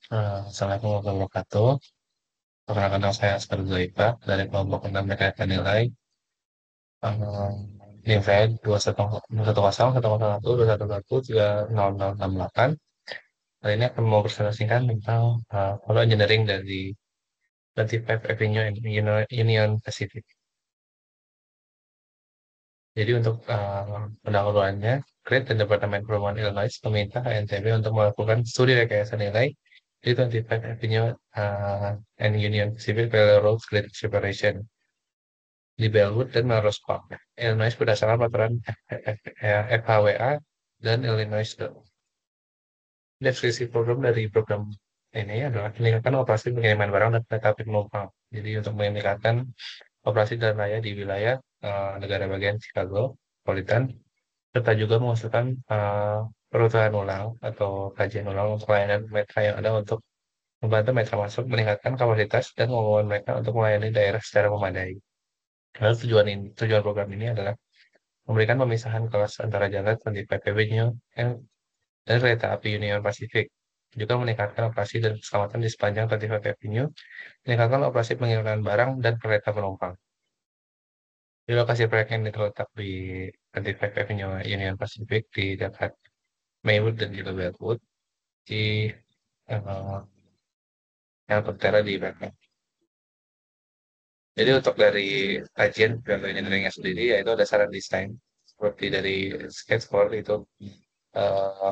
Assalamualaikum warahmatullahi wabarakatuh. Perkenalkan saya Asper Zoifa dari kelompok 6 Rekayasa Nilai. Nilai saya 21010111131213068. Kali ini akan mau presentasikan tentang Auto Engineering dari 25 Avenue and Union Pacific. Jadi untuk pendahuluannya, Grade dan Departemen Perumahan Illinois meminta HNTB untuk melakukan studi rekayasa nilai di 25 Avenue and Union Pacific Railroad Grid Separation di Bellwood dan Melrose Park, Illinois berdasarkan peraturan FHWA dan Illinois Law. Deskripsi program dari program ini adalah meningkatkan operasi pengiriman barang dan kereta api penumpang. Jadi untuk meningkatkan operasi jalan raya di wilayah negara bagian Chicago, Politan, serta juga mengusulkan perutuhan ulang atau kajian ulang untuk layanan metra yang ada untuk membantu metra masuk, meningkatkan kapasitas dan kemampuan mereka untuk melayani daerah secara memadai. Lalu tujuan program ini adalah memberikan pemisahan kelas antara jalan di PPB New dan kereta api Union Pacific. Juga meningkatkan operasi dan keselamatan di sepanjang 25 Avenue, meningkatkan operasi pengiriman barang dan kereta penumpang. Di lokasi proyek yang terletak di 25 Avenue Union Pacific di dekat Maywood dan juga Westwood di uh, yang tertera di belakang. Jadi untuk dari kajian value engineering-nya sendiri yaitu ada saran desain seperti dari sketchboard itu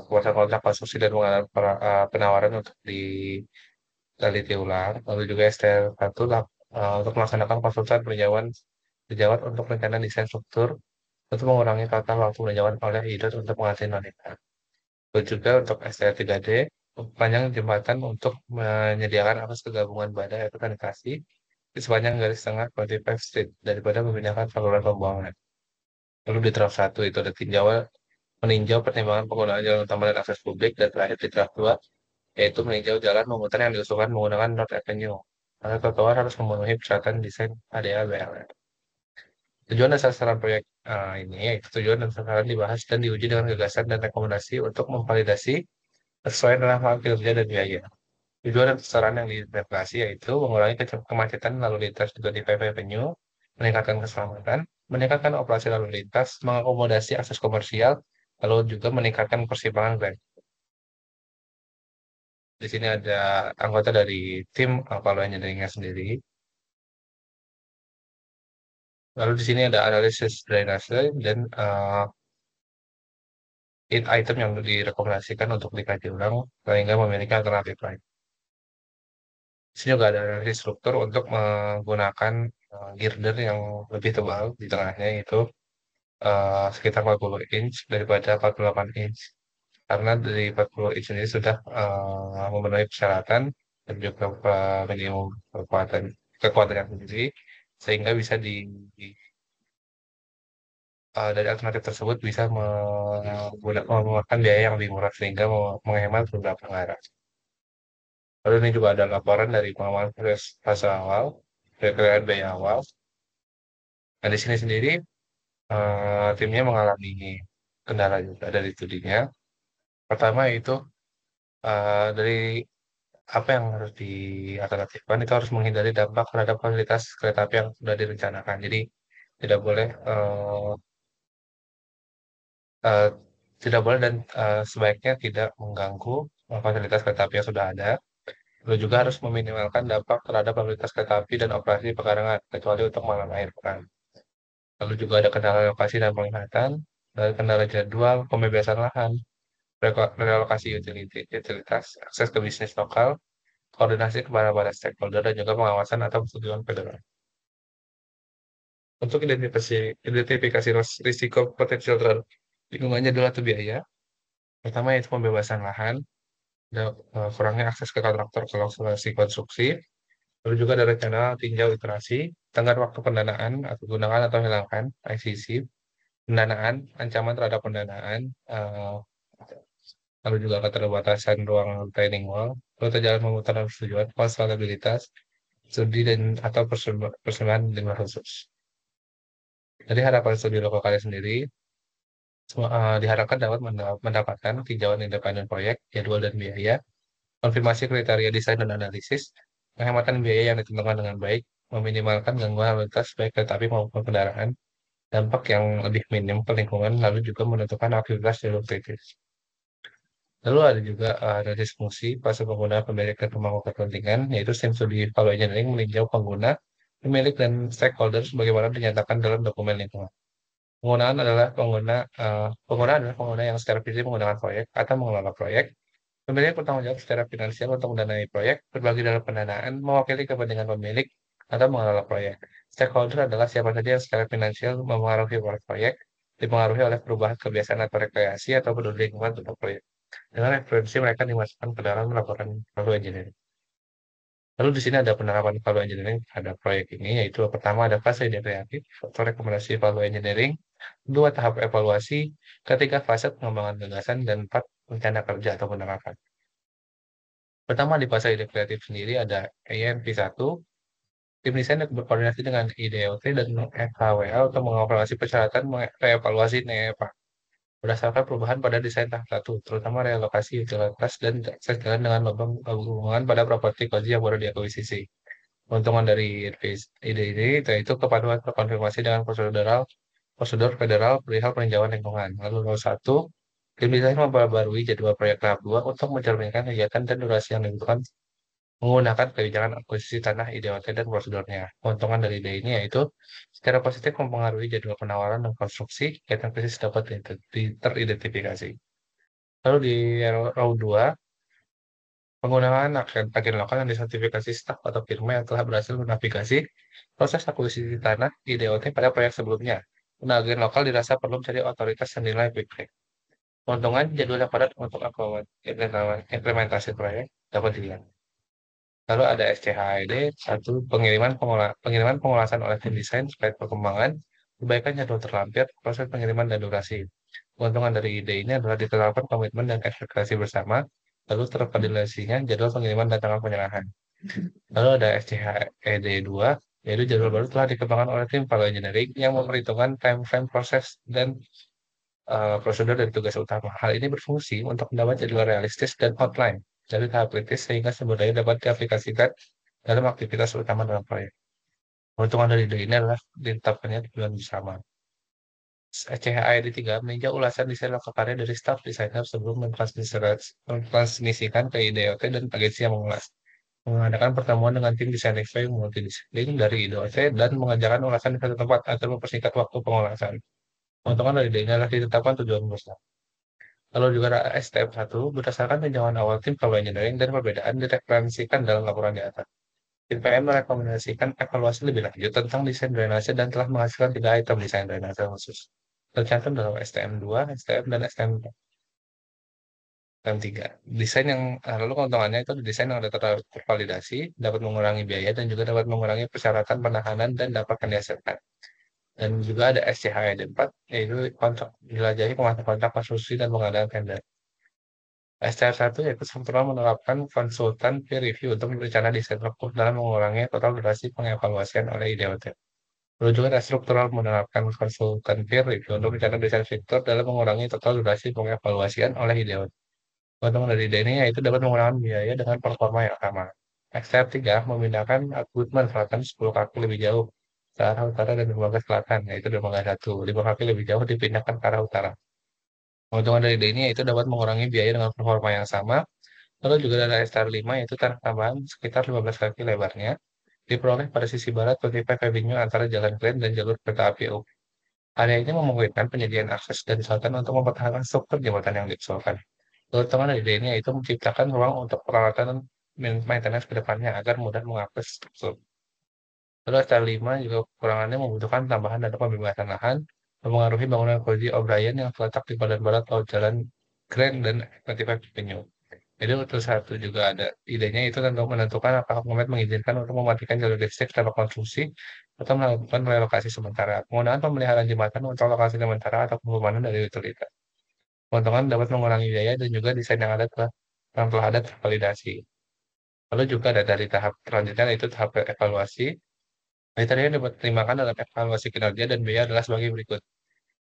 kuasa kontrak konstruksi dan penawaran untuk diteliti ulang, lalu juga STL 1 untuk melaksanakan konsultan peninjauan untuk rencana desain struktur untuk mengurangi total waktu peninjauan oleh IDOT untuk mengatasi wanita. Lalu juga untuk STL 3D panjang jembatan untuk menyediakan akses kegabungan badan atau sanitasi di sepanjang garis tengah 25 Street daripada memindahkan saluran pembuangan. Lalu di draft 1 itu ada meninjau pertimbangan penggunaan jalan utama dan akses publik, dan terakhir di draft 2 yaitu meninjau jalan komuter yang diusulkan menggunakan North Avenue. Maka trotoar harus memenuhi persyaratan desain ADA BLR. Tujuan dan sasaran proyek ini yaitu tujuan dan sasaran dibahas dan diuji dengan gagasan dan rekomendasi untuk memvalidasi sesuai dengan hal kinerja dan biaya. Tujuan dan sasaran yang direpresentasi yaitu mengurangi kemacetan lalu lintas juga di 25 Avenue, meningkatkan keselamatan, meningkatkan operasi lalu lintas, mengakomodasi akses komersial, lalu juga meningkatkan persimpangan rel. Di sini ada anggota dari tim Apollo Engineering-nya sendiri. Lalu di sini ada analisis drainase dan item yang direkomendasikan untuk dikaji ulang sehingga memiliki alternatif lain. Di sini juga ada analisis struktur untuk menggunakan girder yang lebih tebal di tengahnya itu sekitar 40 inch daripada 48 inch. Karena dari 40 inch ini sudah memenuhi persyaratan dan juga minimum kekuatan yang sendiri sehingga bisa dari alternatif tersebut bisa menggunakan biaya yang lebih murah sehingga menghemat beberapa anggaran. Lalu ini juga ada laporan dari pengawalan fase awal, perkiraan biaya awal. Nah, di sini sendiri timnya mengalami kendala juga dari studinya. Pertama itu dari apa yang harus dialternatifkan itu harus menghindari dampak terhadap fasilitas kereta api yang sudah direncanakan. Jadi tidak boleh eh, dan sebaiknya tidak mengganggu fasilitas kereta api yang sudah ada. Lalu juga harus meminimalkan dampak terhadap lalu lintas kereta api dan operasi pekarangan, kecuali untuk malam akhir pekan. Lalu juga ada kendala lokasi dan penglihatan, dan kendala jadwal, pembebasan lahan, relokasi utilitas, akses ke bisnis lokal, koordinasi kepada para stakeholder, dan juga pengawasan atau persetujuan federal. Untuk identifikasi risiko potensial terhadap lingkungannya adalah tuh biaya. Pertama yaitu pembebasan lahan, kurangnya akses ke kontraktor ke lokasi konstruksi, lalu juga ada rencana tinjau iterasi, tenggat waktu pendanaan atau gunakan atau hilangkan ICC, pendanaan, ancaman terhadap pendanaan, lalu juga keterbatasan ruang training wall, rute jalan memutar dan tujuan, konstabilitas, studi dan atau persembahan lingkungan khusus. Jadi harapan studi lokal sendiri diharapkan dapat mendapatkan tinjauan independen proyek, jadwal dan biaya, konfirmasi kriteria desain dan analisis, penghematan biaya yang ditentukan dengan baik, meminimalkan gangguan lalu lintas baik kereta api maupun kendaraan, dampak yang lebih minim ke lingkungan, lalu juga menentukan aktivitas jalur kritis. Lalu ada juga ada diskusi fase pengguna pemilik dan pemangku kepentingan, yaitu tim studi value engineering meninjau pengguna, pemilik dan stakeholder sebagaimana dinyatakan dalam dokumen lingkungan. Penggunaan adalah pengguna adalah pengguna yang secara fisik menggunakan proyek atau mengelola proyek. Pemilik bertanggung jawab secara finansial untuk mendanai proyek, berbagi dalam pendanaan, mewakili kepentingan pemilik, atau mengelola proyek. Stakeholder adalah siapa saja yang secara finansial memengaruhi proyek, dipengaruhi oleh perubahan kebiasaan atau rekreasi atau peduli lingkungan untuk proyek. Dengan referensi mereka dimasukkan ke dalam laporan value engineering. Lalu di sini ada penerapan value engineering terhadap proyek ini, yaitu pertama ada fase ide kreatif atau rekomendasi value engineering, dua tahap evaluasi, ketiga fase pengembangan gagasan, dan empat rencana kerja atau penerapan. Pertama di fase ide kreatif sendiri ada EMP1, tim desain yang berkoordinasi dengan IDOT dan FHWA untuk mengevaluasi persyaratan mengevaluasi NEPA berdasarkan perubahan pada desain tahap 1, terutama relokasi utilitas dan akses jalan dengan lubang hubungan pada properti koji yang baru diakuisisi. Keuntungan dari ide ini yaitu kepatuhan terkonfirmasi dengan prosedur federal perihal peninjauan lingkungan. Lalu nomor satu, tim desain memperbarui jadwal proyek tahap 2 untuk mencerminkan kegiatan dan durasi yang dibutuhkan menggunakan kebijakan akuisisi tanah IDOT dan prosedurnya. Keuntungan dari ide ini yaitu secara positif mempengaruhi jadwal penawaran dan konstruksi, kegiatan krisis dapat teridentifikasi. Lalu di row 2, penggunaan agen lokal yang disertifikasi staf atau firma yang telah berhasil menavigasi proses akuisisi tanah IDOT pada proyek sebelumnya. Agen lokal dirasa perlu menjadi otoritas senilai quick track. Keuntungan jadwal yang padat untuk implementasi proyek dapat dilihat. Lalu ada SCHID, satu pengiriman pengulasan oleh tim desain terkait perkembangan, perbaikan jadwal terlampir, proses pengiriman dan durasi. Keuntungan dari ide ini adalah ditetapkan komitmen dan ekspektasi bersama, lalu terkoordinasinya jadwal pengiriman dan tanggal penyerahan. Lalu ada SCHED 2, yaitu jadwal baru telah dikembangkan oleh tim value engineering yang memperhitungkan time frame proses dan prosedur dari tugas utama. Hal ini berfungsi untuk mendapat jadwal realistis dan hotline dari tahap kritis sehingga sumber daya dapat diaplikasikan dalam aktivitas utama dalam proyek. Keuntungan dari ide ini adalah ditetapkannya tujuan bersama. CHID 3 meninjau ulasan desain lokakarya dari staf desainer sebelum mentransmisikan ke IDOT dan agensi yang mengulas. Mengadakan pertemuan dengan tim desain review multidisiplin dari IDOT dan mengajarkan ulasan di satu tempat agar mempersingkat waktu pengulasan. Keuntungan dari ide ini adalah ditetapkan tujuan bersama. Lalu juga ada STM1, berdasarkan tinjauan awal tim value engineering dan perbedaan direferensikan dalam laporan di atas. Tim PM merekomendasikan evaluasi lebih lanjut tentang desain drainase dan telah menghasilkan 3 item desain drainase khusus. Tercantum dalam STM2, STM, dan STM3. Desain yang lalu keuntungannya itu desain yang tervalidasi, dapat mengurangi biaya dan juga dapat mengurangi persyaratan penahanan dan dapat dihasilkan. Dan juga ada SCHD 4, yaitu kontrak jelajahi penguatan kontrak konstruksi dan pengadaan tender. SCR1 yaitu struktural menerapkan konsultan peer review untuk rencana desain struktur dalam mengurangi total durasi pengevaluasian oleh IDOT. Lalu juga ada struktural menerapkan konsultan peer review untuk rencana desain struktur dalam mengurangi total durasi pengevaluasian oleh IDOT. Keuntungan dari ide ini yaitu dapat mengurangi biaya dengan performa yang sama. SCR3 memindahkan abutmen selatan 10 kaki lebih jauh ke arah utara dan dermaga selatan, yaitu dermaga 1. 5 kaki lebih jauh dipindahkan ke arah utara. Keuntungan dari ide ini yaitu dapat mengurangi biaya dengan performa yang sama. Lalu juga ada STR5 yaitu tanah tambahan sekitar 15 kaki lebarnya diperoleh pada sisi barat 25 Avenue antara Jalan Klen dan jalur kereta api UP. Area ini memungkinkan penyediaan akses dari selatan untuk mempertahankan struktur jembatan yang diusulkan. Keuntungan dari ide ini yaitu menciptakan ruang untuk peralatan dan maintenance ke depannya agar mudah mengakses struktur. Lalu STR5 juga kekurangannya membutuhkan tambahan dana pembebasan lahan, mempengaruhi bangunan Koji O'Brien yang terletak di badan barat laut Jalan Grand dan 25 Avenue. Jadi untuk satu juga ada idenya itu untuk menentukan apakah pemerintah mengizinkan untuk mematikan jalur listrik tanpa konstruksi atau melakukan relokasi sementara. Penggunaan pemeliharaan jembatan untuk lokasi sementara atau pembangunan dari utilitas. Keuntungan dapat mengurangi biaya dan juga desain yang telah ada tervalidasi. Lalu juga ada dari tahap selanjutnya yaitu tahap evaluasi. Kriteria yang dapat dipertimbangkan dalam evaluasi kinerja dan biaya adalah sebagai berikut.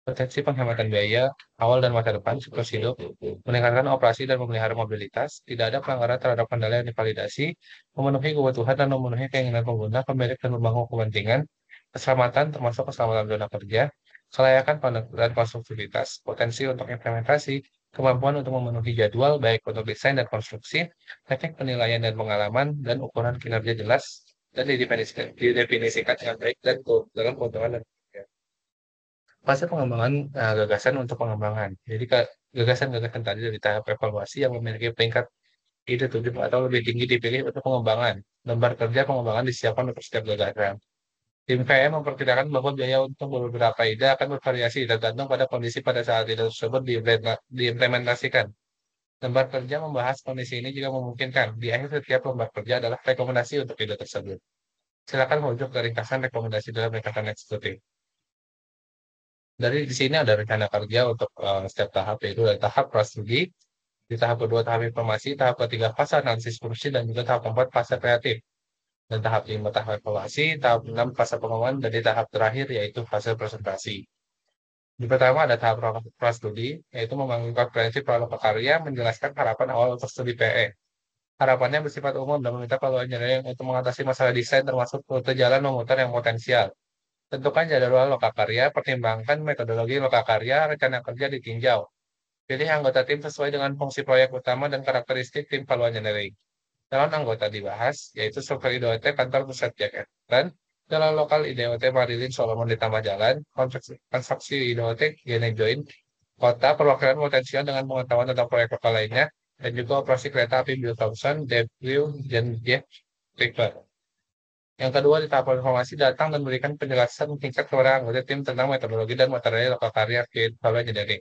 potensi penghematan biaya awal dan masa depan siklus hidup, meningkatkan operasi dan memelihara mobilitas, tidak ada pelanggaran terhadap kendala yang divalidasi, memenuhi kebutuhan dan memenuhi keinginan pengguna, pemilik dan pemangku kepentingan, keselamatan termasuk keselamatan zona kerja, kelayakan dan konstruktivitas, potensi untuk implementasi, kemampuan untuk memenuhi jadwal baik untuk desain dan konstruksi, teknik penilaian dan pengalaman, dan ukuran kinerja jelas dan didefinisikan dengan baik dan dalam keuntungan dan fase pengembangan gagasan untuk pengembangan. Jadi gagasan-gagasan tadi dari tahap evaluasi yang memiliki peringkat ide tujuh atau lebih tinggi dipilih untuk pengembangan. Lembar kerja pengembangan disiapkan untuk setiap gagasan. Tim PM memperkirakan bahwa biaya untuk beberapa ide akan bervariasi tergantung pada kondisi pada saat ide tersebut diimplementasikan. Lembar kerja membahas kondisi ini jika memungkinkan. Di akhir setiap lembar kerja adalah rekomendasi untuk ide tersebut. Silakan merujuk ke ringkasan rekomendasi dalam ringkasan eksekutif. Dari di sini ada rencana kerja untuk setiap tahap, yaitu dari tahap prastudi, di tahap kedua tahap informasi, tahap ketiga fase analisis fungsi, dan juga tahap keempat fase kreatif. Dan tahap lima tahap evaluasi, tahap enam fase pengembangan, dan di tahap terakhir yaitu fase presentasi. Di pertama ada tahap prastudi, yaitu membangun komprehensi produk karya, menjelaskan harapan awal untuk studi PE. Harapannya bersifat umum dan meminta Palu Engineering untuk mengatasi masalah desain termasuk rute jalan memutar yang potensial. Tentukan jadwal lokakarya, pertimbangkan metodologi lokakarya, rencana kerja ditinjau. Pilih anggota tim sesuai dengan fungsi proyek utama dan karakteristik tim Palu Engineering. Calon anggota dibahas, yaitu struktur IDOT kantor pusat Jakarta, jalan lokal IDOT Marilin Solomon ditambah jalan, konstruksi IDOT Gene Join, kota perwakilan potensial dengan pengetahuan tentang proyek lokal lainnya, dan juga operasi kereta api Bill Thompson, W, dan Jeff River. Yang kedua, di tahap informasi datang dan berikan penjelasan tingkat kepada anggota tim tentang metodologi dan materi lokal karya Palu Engineering.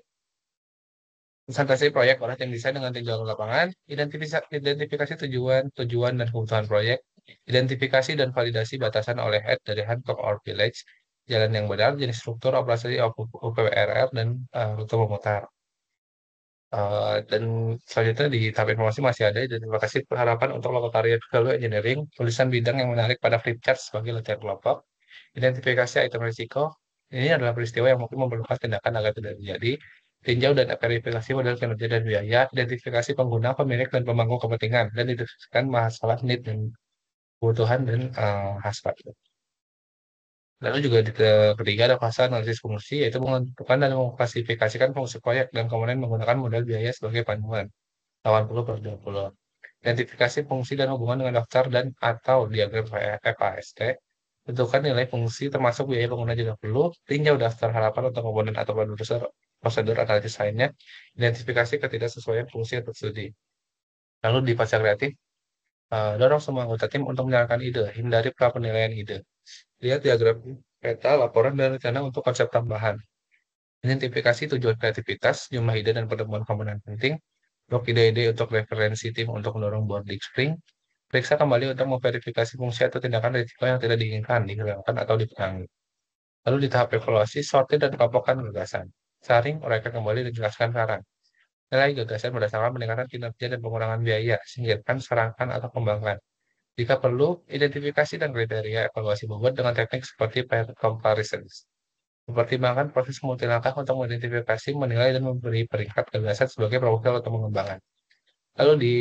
Presentasi proyek oleh tim desain dengan tinjauan lapangan, identifikasi tujuan dan kebutuhan proyek, identifikasi dan validasi batasan oleh head dari Hancock or Village, jalan yang benar, jenis struktur operasi UPWRR, dan rute memutar. Dan selanjutnya di tahap informasi masih ada identifikasi harapan untuk lokal karya Palu Engineering, tulisan bidang yang menarik pada flip chart sebagai latihan kelompok, identifikasi item risiko. Ini adalah peristiwa yang mungkin memerlukan tindakan agar tidak terjadi. Tinjau dan verifikasi model kinerja dan biaya, identifikasi pengguna, pemilik, dan pemangku kepentingan, dan identifikasikan masalah need dan kebutuhan dan hasrat. Lalu juga di ketiga ada fase analisis fungsi, yaitu menentukan dan mengklasifikasikan fungsi proyek dan kemudian menggunakan model biaya sebagai panduan. 80/20. Identifikasi fungsi dan hubungan dengan daftar dan atau diagram FAST. Tentukan nilai fungsi termasuk biaya pengguna jika perlu. Tinjau daftar harapan untuk komponen atau prosedur analisis lainnya. Identifikasi ketidaksesuaian fungsi untuk studi. Lalu di fase kreatif, dorong semua anggota tim untuk menjalankan ide. Hindari penilaian ide. Lihat diagram peta, laporan, dan rencana untuk konsep tambahan. Identifikasi tujuan kreativitas, jumlah ide, dan pertemuan komponen penting. Blok ide-ide untuk referensi tim untuk mendorong boarding spring. Periksa kembali untuk memverifikasi fungsi atau tindakan risiko yang tidak diinginkan, dihilangkan, atau dikurangi. Lalu di tahap evaluasi, sortir dan kelompokkan gagasan. Saring, uraikan kembali dan jelaskan saran. Nilai gagasan berdasarkan peningkatan kinerja dan pengurangan biaya, singkirkan, serangkan, atau kembangkan. Jika perlu, identifikasi dan kriteria evaluasi bobot dengan teknik seperti pair comparisons. Mempertimbangkan proses multilangkah untuk mengidentifikasi, menilai, dan memberi peringkat gagasan sebagai proposal atau pengembangan. Lalu di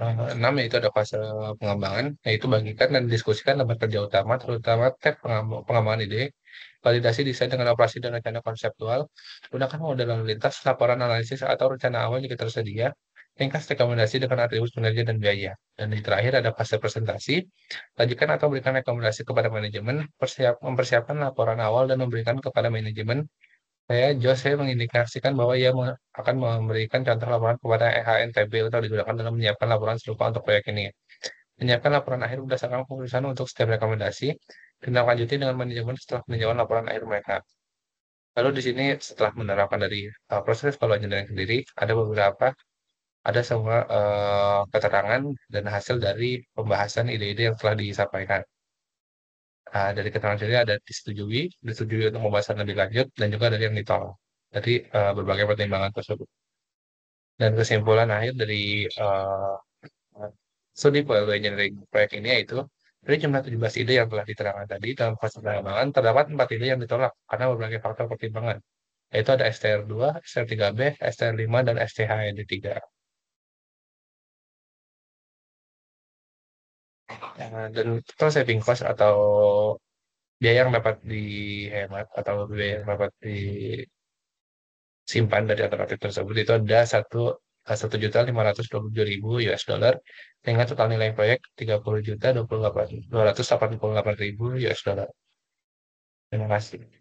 enam yaitu ada fase pengembangan, yaitu bagikan dan diskusikan lembar kerja utama, terutama tab pengembangan ide, validasi desain dengan operasi dan rencana konseptual, gunakan model lalu lintas, laporan analisis atau rencana awal jika tersedia, ringkas rekomendasi dengan atribut kinerja dan biaya. Dan di terakhir ada fase presentasi, sajikan atau berikan rekomendasi kepada manajemen, mempersiapkan laporan awal dan memberikan kepada manajemen. Jose mengindikasikan bahwa ia akan memberikan contoh laporan kepada EHNTB untuk digunakan dalam menyiapkan laporan serupa untuk proyek ini. Menyiapkan laporan akhir berdasarkan keputusan untuk setiap rekomendasi, tindak lanjuti dengan manajemen setelah peninjauan laporan akhir mereka. Lalu di sini setelah menerapkan dari proses evaluasi engineering sendiri, ada beberapa, ada semua keterangan dan hasil dari pembahasan ide-ide yang telah disampaikan. Dari keterangan sendiri ada disetujui untuk pembahasan lebih lanjut, dan juga ada yang ditolak dari berbagai pertimbangan tersebut. Dan kesimpulan akhir dari studi value engineering proyek ini yaitu Dari jumlah 17 ide yang telah diterangkan tadi, dalam proses pengembangan terdapat 4 ide yang ditolak karena berbagai faktor pertimbangan, yaitu ada STR2, STR3B, STR5, dan STHED3. Dan total saving cost atau biaya yang dapat dihemat atau biaya yang dapat disimpan dari alternatif tersebut itu ada 1.527.000 US dollar dengan total nilai proyek 30.288.000 US dollar. Terima kasih.